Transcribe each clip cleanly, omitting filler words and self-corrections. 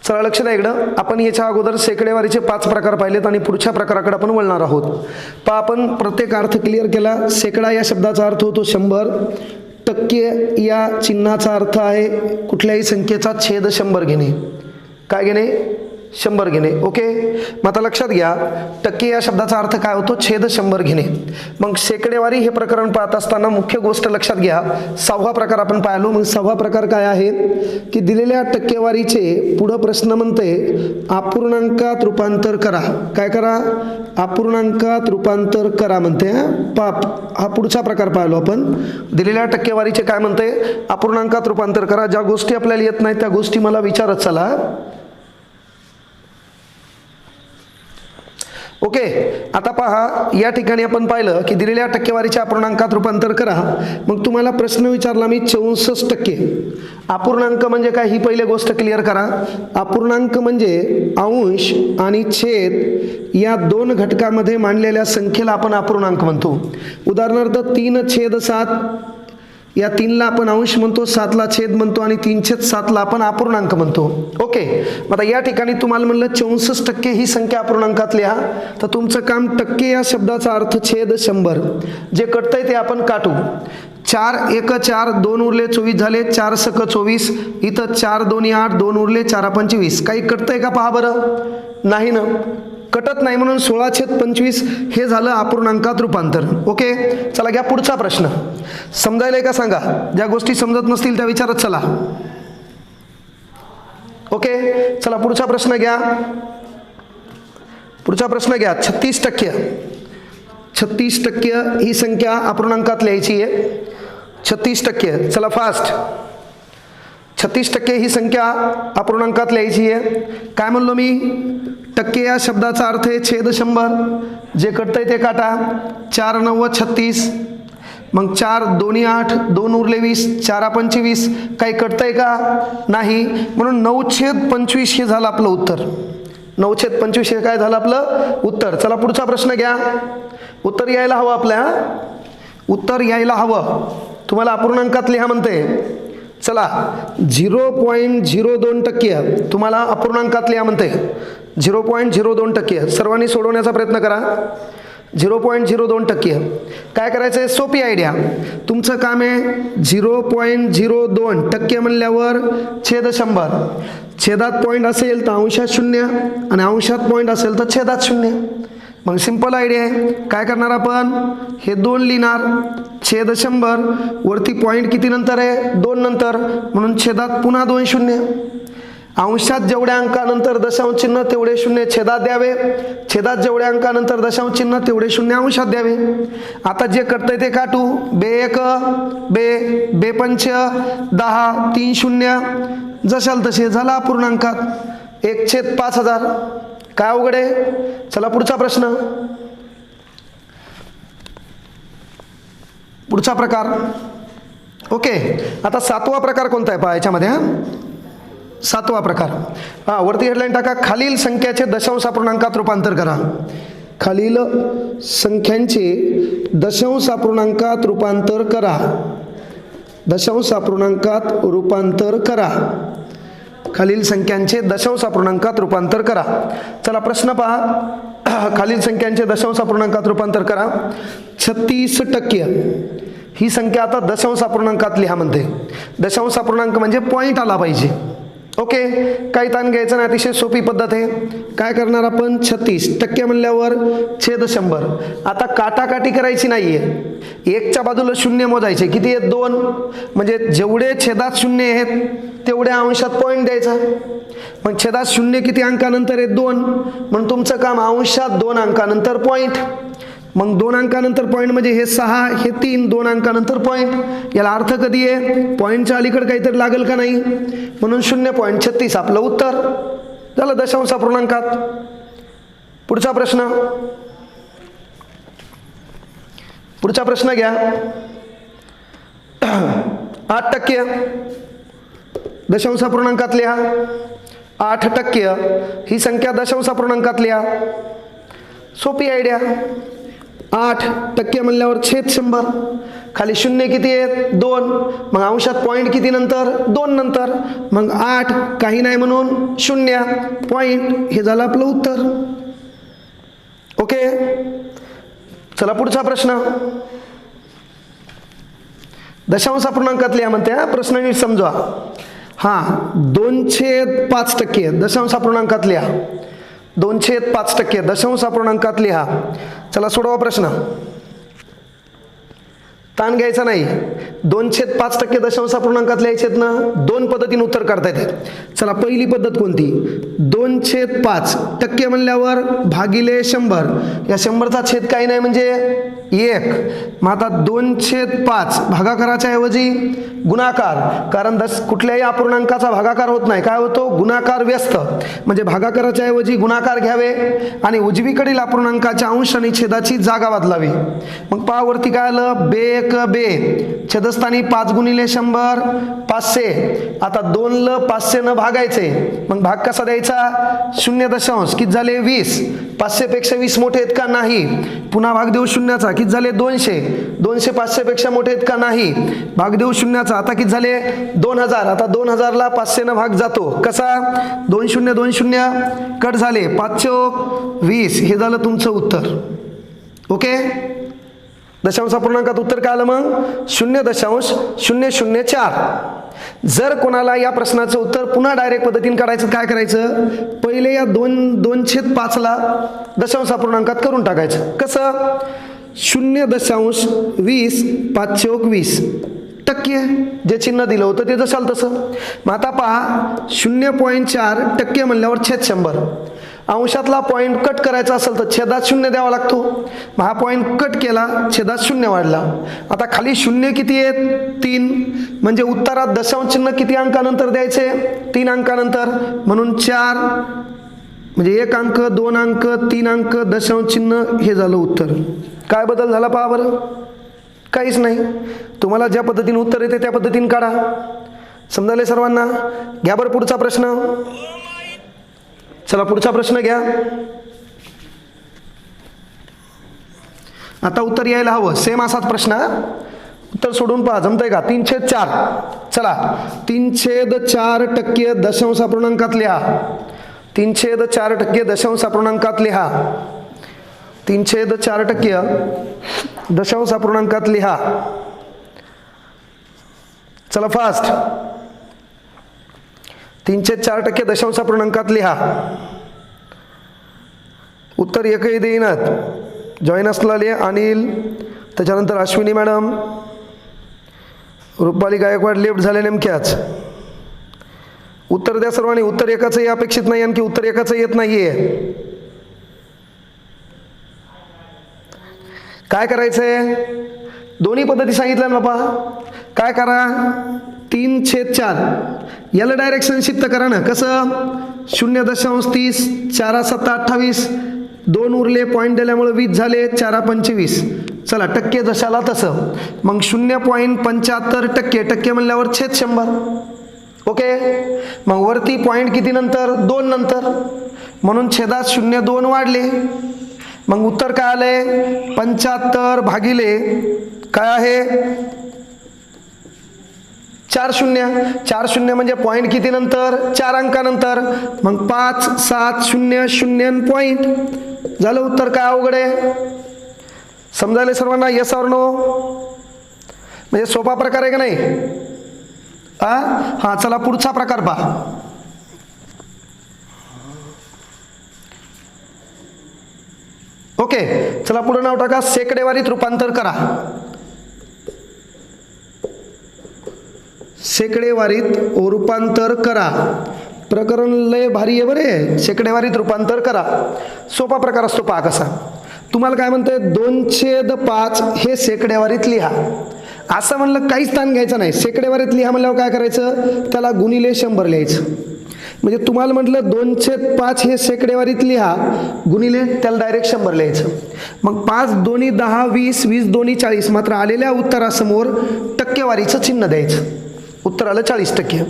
चला लक्ष द्या इकडं. आपण याच्या अगोदर शेकडेवारीचे 5 प्रकार पाहिलेत आणि पुढच्या प्रकाराकडे आपण वळणार आहोत. पहा, आपण प्रत्येक अर्थ क्लिअर केला. शेकडा या शब्दाचा अर्थ होतो 100. टक्के या चिन्हाचा अर्थ आहे कुठल्याही संख्येचा छेद 100 घेणे. काय घेणे? 100 घेणे. ओके, मग आता लक्षात घ्या, टक्के या शब्दाचा अर्थ काय होतो? छेद 100 घेणे. मग शेकडेवारी हे प्रकरण पाहत असताना मुख्य गोष्ट लक्षात घ्या. 6वा प्रकार आपण पाहिलो. मग 6वा प्रकार काय आहे की दिलेल्या टक्केवारीचे पुढं प्रश्न म्हणते अपूर्णांकात रूपांतर करा. काय करा? अपूर्णांकात रूपांतर करा म्हणते. हा पुढचा प्रकार पाहिलो आपण. दिलेल्या टक्केवारीचे काय म्हणते? अपूर्णांकात रूपांतर करा. ज्या गोष्टी आपल्याला येत नाहीत त्या गोष्टी मला विचारत चला. ओके, आता पहा, या ठिकाणी आपण पाहिलं की दिलेल्या टक्केवारीच्या अपूर्णांकात रूपांतर करा. मग तुम्हाला प्रश्न विचारला मी 64%. अपूर्णांक म्हणजे काय ही पहिली गोष्ट क्लिअर करा. अपूर्णांक म्हणजे अंश आणि छेद या 2 घटकामध्ये मांडलेल्या संख्येला आपण अपूर्णांक म्हणतो. उदाहरणार्थ 3/7 या 3ला आपण अंश म्हणतो, 7ला छेद म्हणतो आणि 3/7ला आपण अपूर्णांक म्हणतो. ओके, मग आता या ठिकाणी तुम्हाला म्हणलं 64% ही संख्या अपूर्णांकात लिहा. तर तुमचं काम टक्के या शब्दाचा अर्थ छेद 100. जे कटतंय ते आपण काटू. 4 1 4, 2 उरले 24 झाले. 4 सक 24. इथं 4 2 8, 2 उरले 4 25. काही कटतंय का पहा बरं? नाही ना, कटत नाही. म्हणून 16/25 हे झालं अपूर्णांकात रूपांतर. ओके, चला घ्या पुढचा प्रश्न. समजायलाय का सांगा? ज्या गोष्टी समजत नसतील त्या विचारत चला. ओके, चला पुढचा प्रश्न घ्या. पुढचा प्रश्न घ्या. 36%. 36% ही संख्या अपूर्णांकात लिहायची आहे. 36%. चला फास्ट. 36% ही संख्या अपूर्णांकात लिहायची आहे. काय म्हणलो मी? टक्के या शब्दाचा अर्थ आहे छेद 100. जे कटतंय ते काटा. 4 9 36. मग 4 2 8, 2 उरले 20, 4 25. काही कटतंय का? नाही. म्हणून 9/25 हे झालं आपलं उत्तर. 9/25 हे काय झालं आपलं उत्तर. चला पुढचा प्रश्न घ्या. उत्तर यायला हवं आपल्या. उत्तर यायला हवं. तुम्हाला अपूर्णांकात लिहा म्हणते. चला 0.02% तुम्हाला अपूर्णांकात लिहा म्हणते. 0.02%. सर्वांनी सोडवण्याचा प्रयत्न करा. 0.02%. काय करायचं आहे? सोपी आयडिया. तुमचं काम आहे 0.02% म्हणल्यावर छेद 100. छेदात पॉईंट असेल तर अंशात 0 आणि अंशात पॉईंट असेल तर छेदात 0. मग सिंपल आयडिया आहे. काय करणार आपण? हे 2 लिहिणार. छेद 100 वरती पॉईंट किती नंतर आहे? 2 नंतर. म्हणून छेदात पुन्हा 2 शून्य. अंशात जेवढ्या अंकानंतर दशांश चिन्ह तेवढे 0 छेदात द्यावे. छेदात जेवढ्या अंकानंतर दशांश चिन्ह तेवढे 0 अंशात द्यावे. आता जे करतंय ते काटू. 2 1 2 2 5 10 3 0 जशाल तसे झाला अपूर्णांकात 1/5000. काय अवघड आहे? चला पुढचा प्रश्न. पुढचा प्रकार. ओके, आता 7वा प्रकार कोणता आहे पहा याच्यामध्ये. 7वा प्रकार. वरती हेडलाईन टाका. खालील संख्याचे दशांश अपूर्णांकात रूपांतर करा. खालील संख्यांचे दशांश अपूर्णांकात रूपांतर करा. दशांश अपूर्णांकात रूपांतर करा. खालील संख्यांचे दशांश अपूर्णांकात रूपांतर करा. चला प्रश्न पहा. खालील संख्यांचे दशांश अपूर्णांकात रूपांतर करा. 36% ही संख्या आता दशांश अपूर्णांकात लिहा म्हणते. दशांश अपूर्णांक म्हणजे पॉईंट आला पाहिजे. ओके, काही ताण घ्यायचं नाही. अतिशय सोपी पद्धत आहे. काय करणार आपण? 36% म्हणल्यावर छेद 100. आता काटाकाटी करायची नाहीये. 1च्या बाजूला 0 मोजायचे. किती आहेत? 2. म्हणजे जेवढे छेदात 0 आहेत तेवढ्या अंशात पॉईंट द्यायचा. मग छेदात 0 किती अंकानंतर आहे? 2. म्हणून तुमचं काम अंशात 2 अंकानंतर पॉईंट. मग 2 अंकानंतर पॉईंट म्हणजे हे 6 हे 3, 2 अंकानंतर पॉईंट. याला अर्थ कधी आहे? पॉईंटच्या अलीकडे काहीतरी लागेल का नाही? म्हणून 0.36 आपलं उत्तर झालं दशांश अपूर्णांकात. पुढचा प्रश्न. पुढचा प्रश्न घ्या. 8% दशांश अपूर्णांकात लिहा. 8% ही संख्या दशांश अपूर्णांकात लिहा. सोपी आयडिया. 8% म्हणल्यावर छेद 100. खाली शून्य किती आहेत 2, मग अंशात पॉईंट किती नंतर 2 नंतर, मग 8 काही नाही म्हणून 0 पॉईंट, हे झालं आपलं उत्तर. ओके, चला पुढचा प्रश्न. दशांश अपूर्णांकात लिहा म्हणते. प्रश्न नीट समजा. हां, 2/5% दशांश अपूर्णांकात लिहा. 2/5% दशांश अपूर्णांकात लिहा. चला सोडवा प्रश्न, ताण घ्यायचा नाही. 2/5% दशांश अपूर्णांकात लिहायचे आहेत ना. 2 पद्धतीने उत्तर काढता येते. चला पहिली पद्धत कोणती? 2/5% म्हणल्यावर भागिले 100. या 100चा छेद काही नाही म्हणजे 1. मग आता 2/5 भागाकाराच्या ऐवजी गुणाकार, कारण कुठल्याही अपूर्णांकाचा भागाकार होत नाही. काय होतो? गुणाकार व्यस्त. म्हणजे भागाकाराच्या ऐवजी गुणाकार घ्यावे आणि उजवीकडील अपूर्णांकाच्या अंश आणि छेदाची जागा बदलावी. मग पहा वरती काय आलं? बे छेदस्थानी 5 गुणिले 100 500. आता 2 ल 500 न भागायचे, मग भाग कसा द्यायचा? 0. किती झाले? 20. 500 पेक्षा 20 मोठे आहेत का? नाही. पुन्हा भाग देऊ शून्याचा. किती झाले? 200. 200 500 पेक्षा मोठे आहेत का? नाही. भाग देऊ शून्याचा. आता किती झाले? 2000. आता 2000 ला 500 न भाग जातो. कसा? 2 0 2 0 कट झाले. 5 × 20. हे झालं तुमचं उत्तर. ओके, दशांश अपूर्णांकात उत्तर काय आलं मग? 0.004. जर कोणाला या प्रश्नाचं उत्तर पुन्हा डायरेक्ट पद्धतीने काढायचं, काय करायचं? पहिले या 2/5 ला दशांश अपूर्णांकात करून टाकायचं. कसं? 0.20 5/20% जे चिन्ह दिलं होतं ते जसाल तसं. मग आता पहा 0.4% म्हणल्यावर छेद 100. अंशातला पॉईंट कट करायचा असेल तर छेदात 0 द्यावा लागतो. मग हा पॉईंट कट केला, छेदात 0 वाढला. आता खाली 0 किती आहेत? 3. म्हणजे उत्तरात दशांश चिन्ह किती अंकानंतर द्यायचे? 3 अंकानंतर. म्हणून 4 म्हणजे 1 अंक 2 अंक 3 अंक दशांश चिन्ह, हे झालं उत्तर. काय बदल झाला पहा बरं? काहीच नाही. तुम्हाला ज्या पद्धतीने उत्तर येते त्या पद्धतीने काढा. समजायले सर्वांना? घ्या बरं पुढचा प्रश्न. चला पुढचा प्रश्न घ्या. आता उत्तर यायला हवं. सेम असाच प्रश्न. उत्तर सोडून पहा, जमतंय का? 3/4. चला 3/4% दशांश अपूर्णांकात लिहा. 3/4% दशांश अपूर्णांकात लिहा. 3/4% दशांश अपूर्णांकात लिहा. चला फास्ट. 3/4% दशांश अपूर्णांकात लिहा. उत्तर एकही देईनात. जॉईन असलेले अनिल, त्याच्यानंतर अश्विनी मॅडम, रुपाली गायकवाड लेफ्ट झाले नेमक्याच. उत्तर द्या सर्वांनी. उत्तर एकाचंही अपेक्षित नाही, आणखी उत्तर एकाचं येत नाहीये. काय करायचंय? दोन्ही पद्धती सांगितल्या ना बाबा. काय करा? 3/4 याला डायरेक्शन शिफ्ट करा ना. कसं? 0.30 4 7 28 2 उरले, पॉईंट दिल्यामुळे 20 झाले, 4 25. चला टक्के जशाला तसं. मग 0.75% म्हणल्यावर छेद 100. ओके, मग वरती पॉईंट किती नंतर? 2 नंतर. म्हणून छेदात 0.2 वाढले. मग उत्तर काय आलंय? 75 भागिले काय आहे? 4 0. 4 0 म्हणजे पॉईंट किती नंतर? 4 अंकानंतर. मग 5 7 0 0 पॉईंट झालं उत्तर. काय अवघड आहे? समजायला सर्वांना? Yes or no? म्हणजे सोपा प्रकार आहे का नाही? हा चला पुढचा प्रकार पहा. ओके, चला पुढे नाव टाका. शेकडेवारीत रूपांतर करा. शेकडेवारीत रूपांतर करा. प्रकरण लय भारी आहे बरे. शेकडेवारीत रूपांतर करा. सोपा प्रकार असतो. पहा कसा. तुम्हाला काय म्हणतंय? 2/5 हे शेकडेवारीत लिहा. असं म्हणलं काहीच ताण घ्यायचा नाही. शेकडेवारीत लिहा म्हणल्यावर काय करायचं? त्याला गुणिले 100 लिहायचं. म्हणजे तुम्हाला म्हटलं 2/5 हे शेकडेवारीत लिहा, गुणिले त्याला डायरेक्ट 100 लिहायचं. मग 5 2 10 20 20 2 40. मात्र आलेल्या उत्तरासमोर टक्केवारीचं चिन्ह द्यायचं. उत्तर आलं 40%.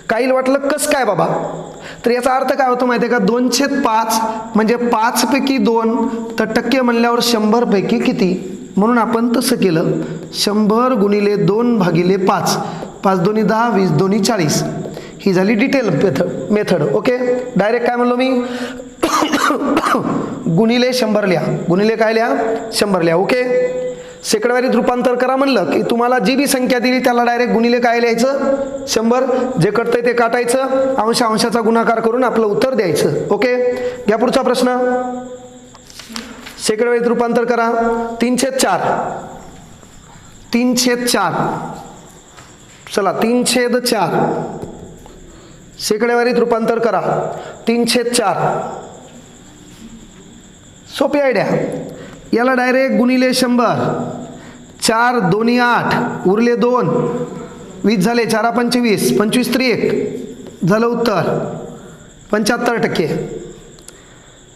काही वाटलं कसं काय बाबा? तर याचा अर्थ काय होतो माहिती आहे का, 2/5 म्हणजे 5 पैकी 2, तर टक्के म्हणल्यावर 100 पैकी किती, म्हणून आपण तसं केलं 100 गुणिले 2 भागिले 5, 5 दोन्ही 10, 20 दोन्ही 40. ही झाली डिटेल मेथड. ओके, डायरेक्ट काय म्हणलो मी गुणिले 100 लिहा, गुणिले काय लिहा 100 लिहा. ओके, शेकडेवारीत रूपांतर करा म्हणलं की तुम्हाला जी बी संख्या दिली त्याला डायरेक्ट गुणिले काय लिहायचं 100, जे कटतंय ते काटायचं, अंशाचा गुणाकार करून आपलं उत्तर द्यायचं. ओके, घ्या पुढचा प्रश्न. शेकडेवारीत रूपांतर करा. 3/4, 3/4, चला 3/4 शेकडेवारीत रूपांतर करा. 3/4 सोपी आयडिया. याला डायरेक्ट गुणिले 100, 4 दोन्ही 8 उरले 2, 20 झाले, 4 25, 25 3 1 झालं उत्तर 75%.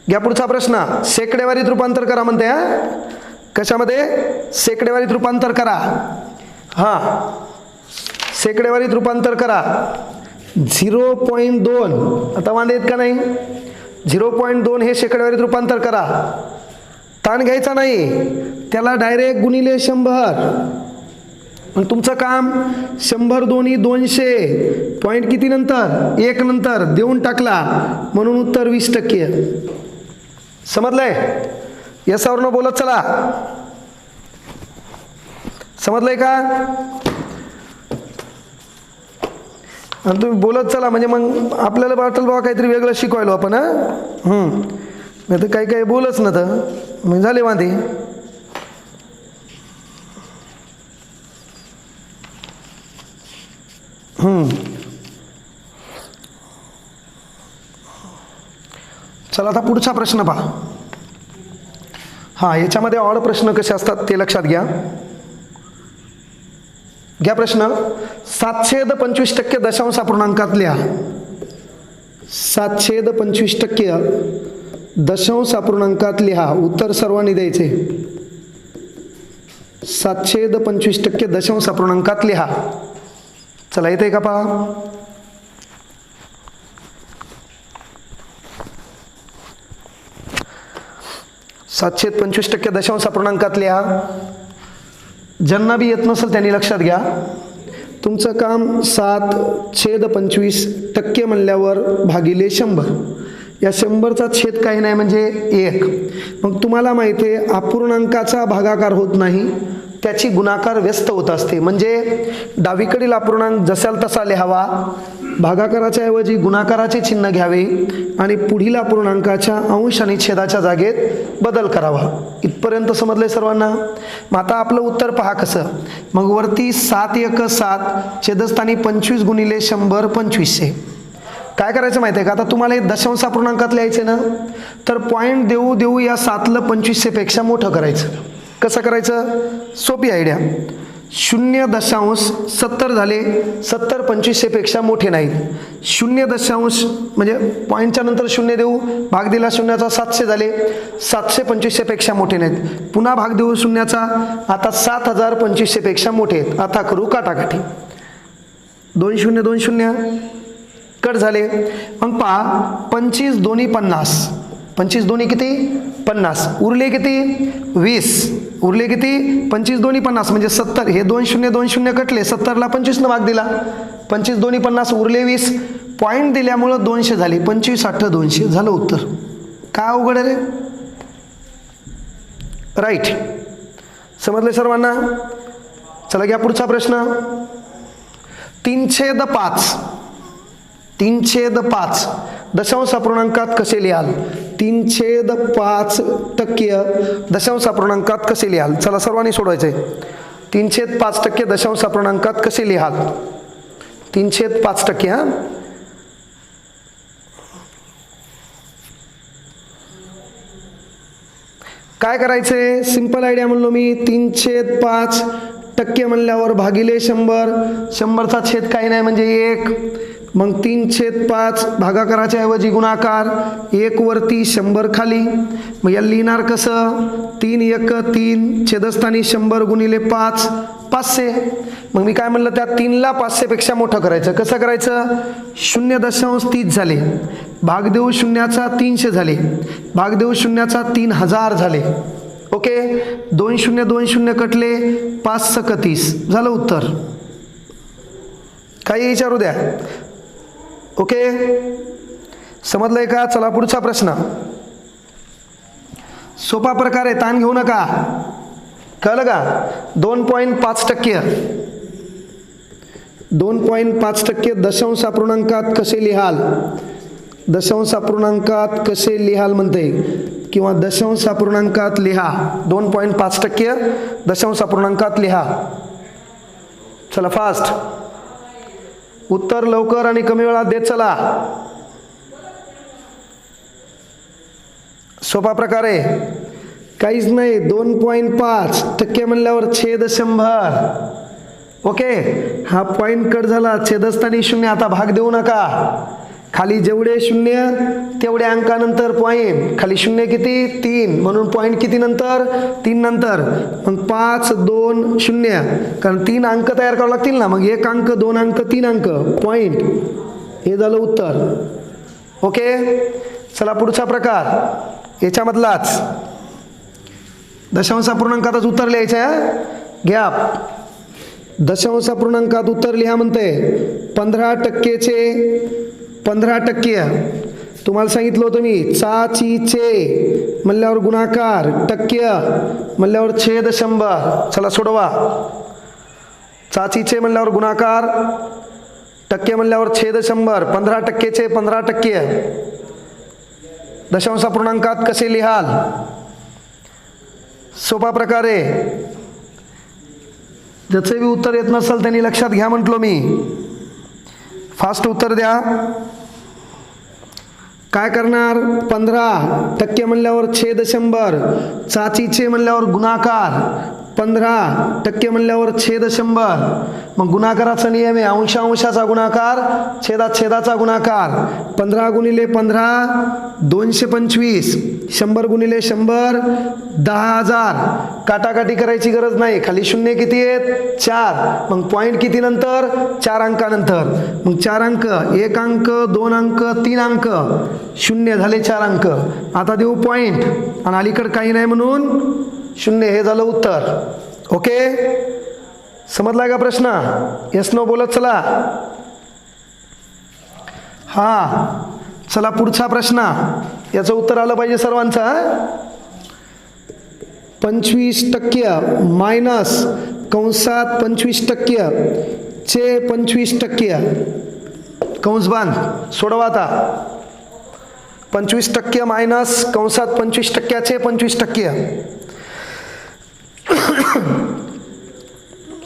घ्या पुढचा प्रश्न. शेकडेवारीत रूपांतर करा म्हणते. कशामध्ये, शेकडेवारीत रूपांतर करा. हां, शेकडेवारीत रूपांतर करा. 0.2 आता वांदे आहेत का नाही, 0.2 हे शेकडेवारीत रूपांतर करा. ताण घ्यायचा नाही, त्याला डायरेक्ट गुणिले 100. मग तुमचं काम 100 दोन्ही 200, पॉईंट किती नंतर 1 नंतर देऊन टाकला, म्हणून उत्तर 20%. समजलंय? याच्यावर न बोलत चला. समजलंय का? आणि तुम्ही बोलत चला, म्हणजे मग आपल्याला वाटेल बाबा काहीतरी वेगळं शिकवायलो आपण. नाही तर काही काही बोलच ना, तर मग झाले वांदे. चला आता पुढचा प्रश्न पहा. हां, याच्यामध्ये ऑड प्रश्न कसे असतात ते लक्षात घ्या. घ्या प्रश्न. 7/25% दशांश अपूर्णांकात लिहा. 7/25% दशांश अपूर्णांकात लिहा. उत्तर सर्वांनी द्यायचे. 7/25% दशांश अपूर्णांकात लिहा. चला येते का पहा. सातशे 25% दशांश अपूर्णांकात लिहा. ज्यांना बी येत नसेल त्यांनी लक्षात घ्या. तुमचं काम 7/25% म्हणल्यावर भागिले 100. या 100चा छेद काही नाही म्हणजे 1. मग तुम्हाला माहिती आहे अपूर्णांकाचा भागाकार होत नाही, त्याची गुणाकार व्यस्त होत असते. म्हणजे डावीकडील अपूर्णांक जसाल तसा लिहावा, भागाकाराच्या ऐवजी गुणाकाराचे चिन्ह घ्यावे आणि पुढील अपूर्णांकाच्या अंश आणि छेदाच्या जागेत बदल करावा. इथपर्यंत समजले सर्वांना? मग आता आपलं उत्तर पहा कसं. मग वरती 7/1 छेदस्थानी 25 गुणिले 100 2500. काय करायचं माहिती आहे का, आता तुम्हाला हे दशांश अपूर्णांकात लिहायचे ना, तर पॉईंट देऊ देऊ या 7ला 2500 पेक्षा मोठं करायचं. कसं करायचं? सोपी आयडिया. 0.70 झाले, 70 2500 पेक्षा मोठे नाहीत. 0. म्हणजे पॉईंटच्या नंतर 0 देऊ, भाग दिला शून्याचा 700 झाले, 700 2500 पेक्षा मोठे नाहीत. पुन्हा भाग देऊ शून्याचा, आता 7000 2500 पेक्षा मोठे आहेत. आता करू काटाकाटी. 2 0 2 0 कट झाले. मग पहा 25 दोन्ही 50, 25 दोन्ही किती 50, उरले किती 20, उरले किती 25 दोन्ही 50 म्हणजे 70. हे 2 0 2 0 कटले, 70ला 25 न भाग दिला, 25 दोन्ही 50 उरले 20. पॉईंट दिल्यामुळं 200 झाले, 25 8 200 झालं उत्तर. काय अवघड आहे रे? राईट. समजले सर्वांना? चला घ्या पुढचा प्रश्न. 3/5 3/5 दशांश अपूर्णांकात कसे लिहाल? 3/5% दशांश अपूर्णांकात कसे लिहाल? चला सर्वांनी सोडवायचंय. 3/5% दशांश अपूर्णांकात कसे लिहाल? 3/5%. हा, काय करायचंय? सिंपल आयडिया म्हणलो मी. 3/5% म्हणल्यावर भागिले 100. 100चा छेद काही नाही म्हणजे 1. मग 3/5 भागाकाराच्या ऐवजी गुणाकार, 1 वरती 100 खाली. मग याला लिहिणार कसं? 3 1 3 छेदस्थानी 100 गुणिले 5 500. मग मी काय म्हणलं, त्या 3ला 500 पेक्षा मोठं करायचं. कसं करायचं? 0.30 झाले, भाग देऊ शून्याचा 300 झाले, भाग देऊ शून्याचा 3000 झाले. ओके, 2 शून्य 2 शून्य कटले, 5 × 30 झालं उत्तर. काही विचारू द्या. ओके, समजलंय का? चला पुढचा प्रश्न. सोपा प्रकार आहे, ताण घेऊ नका. कळलं का? 2.5%. 2.5% दशांश अपूर्णांकात कसे लिहाल? दशांश अपूर्णांकात कसे लिहाल म्हणते, किंवा दशांश अपूर्णांकात लिहा. 2.5% दशांश अपूर्णांकात लिहा. चला फास्ट, उत्तर लवकर आणि कमी वेळात देत चला. सोपा प्रकार आहे, काहीच नाही. 2.5% म्हणल्यावर छेद 100. ओके, हा पॉईंट कट झाला, छेदस्थानी शून्य. आता भाग देऊ नका. खाली जेवढे शून्य तेवढे अंकानंतर पॉईंट. खाली शून्य किती? 3, म्हणून पॉईंट किती नंतर? 3 नंतर. मग 5 2 0, कारण 3 अंक तयार करावे लागतील ना. मग 1 अंक 2 अंक 3 अंक पॉईंट. हे झालं उत्तर. ओके, चला पुढचा प्रकार. याच्यामधलाच दशांश अपूर्णांकातच उत्तर लिहायचं आहे. घ्या, दशांश अपूर्णांकात उत्तर लिहा म्हणते. 15%चे 15%. तुम्हाला सांगितलं होतं मी, चे म्हणल्यावर गुणाकार, टक्के म्हणल्यावर छेद 100. चला सोडवा. चे म्हणल्यावर गुणाकार, टक्के म्हणल्यावर छेद 100. 15%चे 15%. दशांश अपूर्णांकात कसे लिहाल? सोपा प्रकारे. ज्याचे बी उत्तर येत नसेल त्यांनी लक्षात घ्या म्हटलो मी. फास्ट उत्तर द्या. काय करणार? 15% म्हणल्यावर छेद 100. चे म्हणल्यावर गुणाकार, 15% म्हणल्यावर छेद 100. मग गुणाकाराचा नियम आहे, अंशाचा गुणाकार छेदाचा गुणाकार. 15 × 15 225. 100 × 100 10,000. काटाकाटी करायची गरज नाही. खाली शून्य किती आहेत? 4. मग पॉईंट किती नंतर? 4 अंकानंतर. मग 4 अंक, 1 अंक 2 अंक 3 अंक, शून्य झाले 4 अंक. आता देऊ पॉईंट, आणि अलीकडे काही नाही म्हणून 0. हे झालं उत्तर. ओके, समजला का प्रश्न? येस नो बोलत चला. हा, चला पुढचा प्रश्न. याचं उत्तर आलं पाहिजे सर्वांचं. 25% मायनस कंसात 25% चे 25%. कंस बांध, सोडवा आता. 25% मायनस कंसात 25% चे 25%.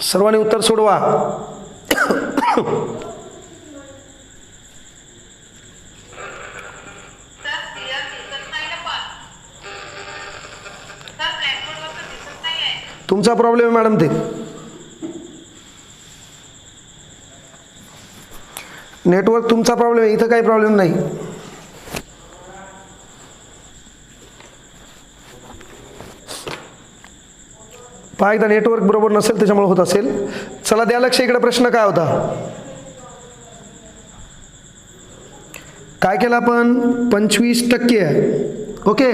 सर्वांनी उत्तर सोडवा. तुमचा प्रॉब्लेम आहे मॅडम. ते नेटवर्क तुमचा प्रॉब्लेम आहे, इथं काही प्रॉब्लेम नाही. पहा, एकदा नेटवर्क बरोबर नसेल त्याच्यामुळे होत असेल. चला द्या लक्ष. इकडे प्रश्न काय होता? काय केलं आपण? 25%. ओके,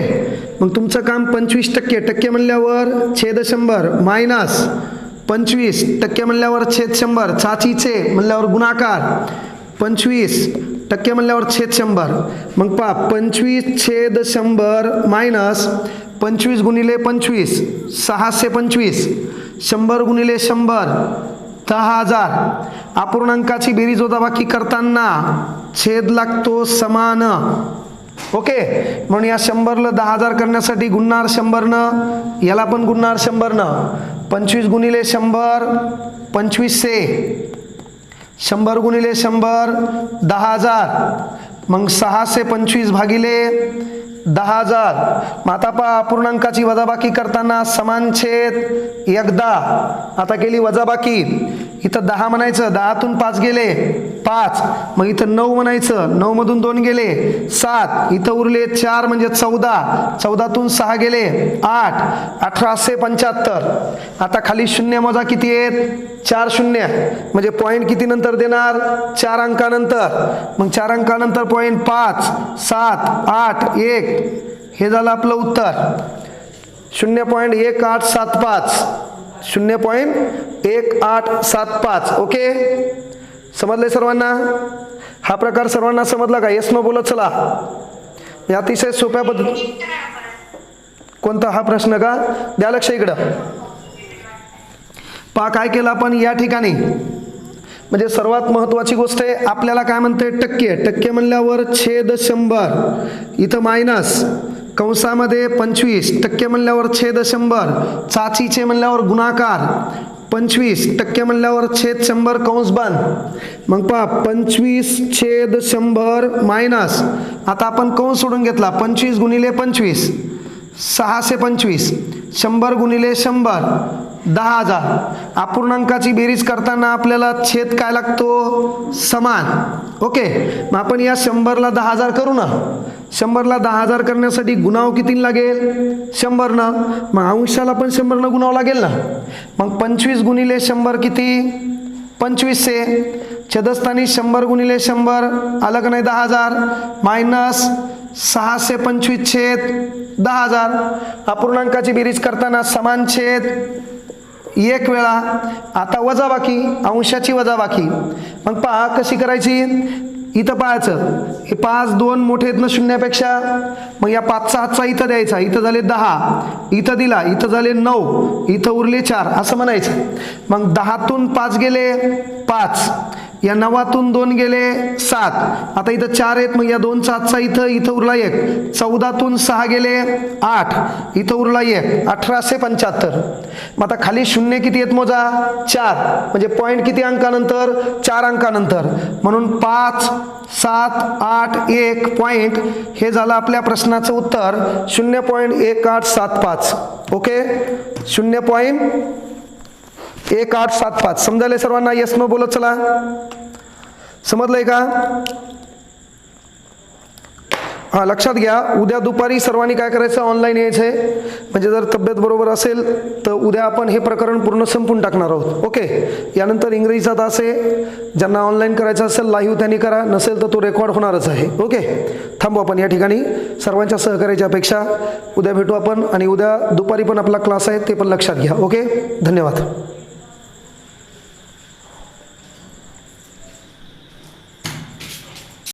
मग तुमचं काम 25%. टक्के म्हणल्यावर छेद 100 मायनस 25% म्हणल्यावर छेद 100. चे म्हणल्यावर गुणाकार, 25% म्हणल्यावर छेद 100. मग पहा, 25/100 मायनस 25 × 25 625. 100 × 100 10,000. अपूर्णांकाची बेरीज वजाबाकी करताना छेद लागतो समान. ओके, म्हणून या 100ला 10,000 करण्यासाठी गुणणार 100 याला पण गुणणार 100 25 × 100 2500. 100 × 100 10,000. मग 625 भागिले 10,000. आता पहा, अपूर्णांकाची वजाबाकी करताना समान छेद एकदा. आता केली वजाबाकी, इथं 10 म्हणायचं, 10तून 5 गेले 5, मग इथं 9 म्हणायचं, 9 मधून 2 गेले 7, इथं उरले 4 म्हणजे 14, 14तून 6 गेले 8, 1875. आता खाली शून्य मोजा किती आहेत? 4 शून्य, म्हणजे पॉईंट किती नंतर देणार? 4 अंकानंतर. मग 4 अंकानंतर पॉईंट 5, 7, 8, 1, हे झालं आपलं उत्तर 0.1875, 0.1875. ओके, समजले सर्वांना? हा प्रकार सर्वांना समजला का? येस नो बोलत चला. हे अतिशय सोप्या पद्धती. कोणता हा प्रश्न का? द्या लक्ष इकडं. पहा काय केलं आपण या ठिकाणी, म्हणजे सर्वात महत्त्वाची गोष्ट आहे, आपल्याला काय म्हणते? टक्के. टक्के म्हणल्यावर छेद 100, इथं मायनस कंसामध्ये 25, टक्के म्हणल्यावर छेद 100, चाचीचे म्हणल्यावर गुणाकार 25, टक्के म्हणल्यावर छेद 100 कंस बंद. मग पहा 25/100 मायनस, आता आपण कंस सोडून घेतला, 25 गुणिले 25 625, 100 गुणिले 100 10,000. अपूर्णांकाची बेरीज करताना आपल्याला छेद काय लागतो? समान. ओके, मग आपण या 100ला 10,000 करू ना. 100ला 10,000 करण्यासाठी गुणाव किती लागेल? 100 मग अंशाला पण 100 गुणावं लागेल ना. मग 25 गुणिले 100 किती? 2500. छेदस्थानी 100 गुणिले 100 आलं का नाही? 10,000 मायनस 625 छेद 10,000. अपूर्णांकाची बेरीज करताना समान छेद एक वेळा. आता वजाबाकी, अंशाची वजाबाकी. मग पहा कशी करायची. इथं पाहायचं, हे 5 2 मोठे आहेत ना शून्यापेक्षा, मग या 5चा हातचा इथं द्यायचा, इथं झाले 10, इथं दिला, इथं झाले 9, इथं उरले 4 असं म्हणायचं. मग 10तून 5 गेले 5, या 9तून 2 गेले 7, आता इथं 4 आहेत, मग या 2चा हातचा इथं, इथं उरला 1, 14तून 6 गेले 8, इथं उरला 1, 1875. मग आता खाली शून्य किती आहेत मोजा? 4, म्हणजे पॉईंट किती अंकानंतर? 4 अंकानंतर. म्हणून 5, 7, 8, 1 पॉईंट, हे झालं आपल्या प्रश्नाचं उत्तर 0.1875. ओके, 0.1875. समजायला सर्वांना? येस नो बोलत चला. समजलंय का? हां, लक्षात घ्या, उद्या दुपारी सर्वांनी काय करायचं? ऑनलाईन यायचं आहे. म्हणजे जर तब्येत बरोबर असेल तर उद्या आपण हे प्रकरण पूर्ण संपून टाकणार आहोत. ओके, यानंतर इंग्रजीचा तास आहे. ज्यांना ऑनलाईन करायचं असेल लाईव्ह त्यांनी करा, नसेल तर तो रेकॉर्ड होणारच आहे. ओके, थांबू आपण या ठिकाणी. सर्वांच्या सहकार्याची अपेक्षा. उद्या भेटू आपण, आणि उद्या दुपारी पण आपला क्लास आहे, ते पण लक्षात घ्या. ओके, धन्यवाद.